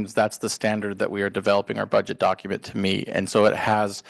claims, that's the standard that we are developing our budget document to meet. And so it has,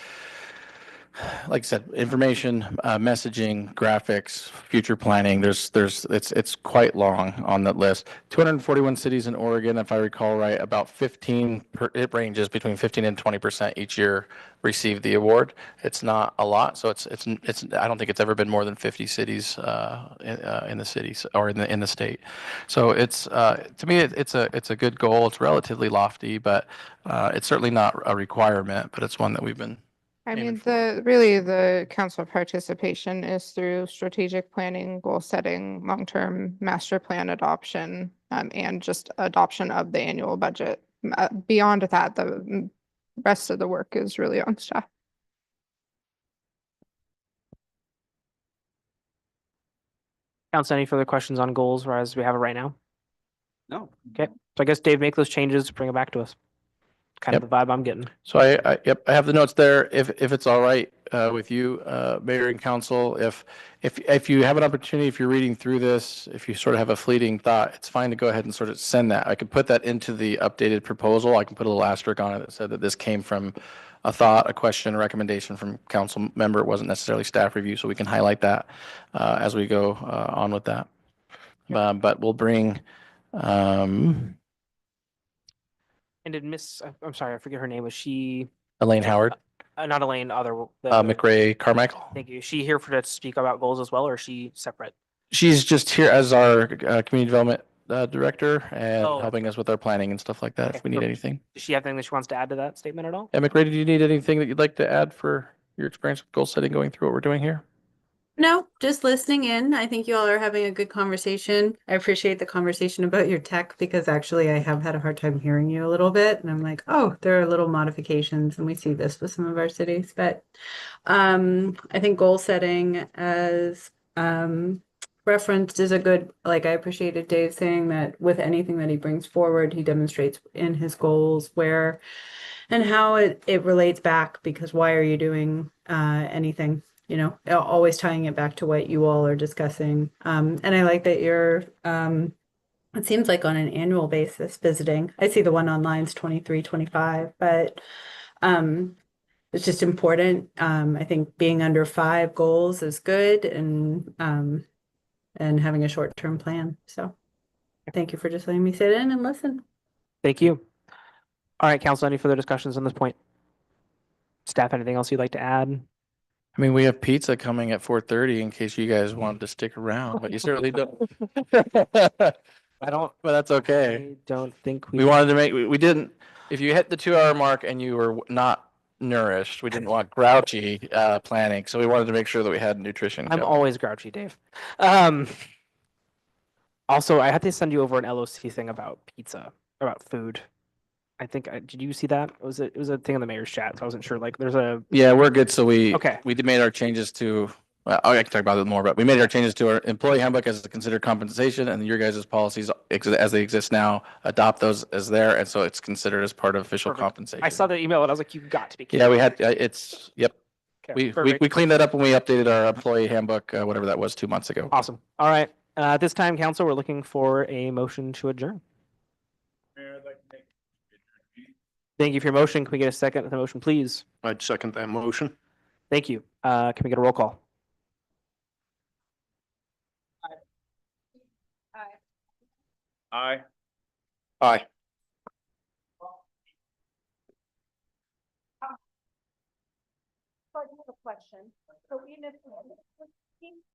like I said, information, messaging, graphics, future planning. It's quite long on that list. 241 cities in Oregon, if I recall right, about 15, it ranges between 15 and 20% each year receive the award. It's not a lot, so it's. I don't think it's ever been more than 50 cities in the cities or in the state. So it's to me it's a good goal. It's relatively lofty, but it's certainly not a requirement. But it's one that we've been. I aiming mean, for. the council participation is through strategic planning, goal setting, long-term master plan adoption, and just adoption of the annual budget. Beyond that, the rest of the work is really on staff. Council, any further questions on goals or as we have it right now? No. Okay, so I guess Dave, make those changes, bring it back to us. Kind of the vibe I'm getting. So I have the notes there. If it's all right with you, Mayor and Council, if you have an opportunity, if you're reading through this, if you sort of have a fleeting thought, it's fine to go ahead and sort of send that. I could put that into the updated proposal. I can put a little asterisk on it that said that this came from a thought, a question, a recommendation from council member. It wasn't necessarily staff review, so we can highlight that as we go on with that. But we'll bring. And did I'm sorry, I forget her name. Was she, Elaine Howard, not Elaine, McRae Carmichael. Thank you. Is she here to speak about goals as well, or is she separate? She's just here as our community development director and Oh. helping us with our planning and stuff like that Okay, if we need perfect. anything. Does she have anything that she wants to add to that statement at all? And McRae, do you need anything that you'd like to add for your experience with goal setting going through what we're doing here? No, just listening in. I think you all are having a good conversation. I appreciate the conversation about your tech because actually I have had a hard time hearing you a little bit. And I'm like, oh, there are little modifications and we see this with some of our cities. But I think goal setting as referenced is a good, like I appreciated Dave saying that with anything that he brings forward, he demonstrates in his goals where and how it relates back because why are you doing anything? You know, always tying it back to what you all are discussing. And I like that you're, it seems like on an annual basis visiting. I see the one online's 23, 25, but it's just important. I think being under 5 goals is good and having a short-term plan. So thank you for just letting me sit in and listen. Thank you. All right, council, any further discussions on this point? Staff, anything else you'd like to add? I mean, we have pizza coming at 4:30 in case you guys wanted to stick around, but you certainly don't. I don't, but that's okay. I don't think We wanted to make, we didn't, if you hit the 2-hour mark and you were not nourished, we didn't want grouchy planning. So we wanted to make sure that we had nutrition. I'm going. always grouchy, Dave. Also, I had to send you over an LOC thing about pizza, about food. I think did you see that? It was a thing in the mayor's chat, so I wasn't sure. Like, there's a Yeah, we're good. So we made our changes to. Well, I can talk about it more, but we made our changes to our employee handbook as considered compensation, and your guys' policies as they exist now adopt those as there, and so it's considered as part of official Perfect. compensation. I saw the email and I was like, you've got to be kidding. Yeah, we had it's yep. Okay, We cleaned that up when we updated our employee handbook, whatever that was 2 months ago. Awesome. All right. At this time, council, we're looking for a motion to adjourn. Thank you for your motion. Can we get a second to the motion, please? I'd second that motion. Thank you. Can we get a roll call? Aye. Aye. So I have a question. So even if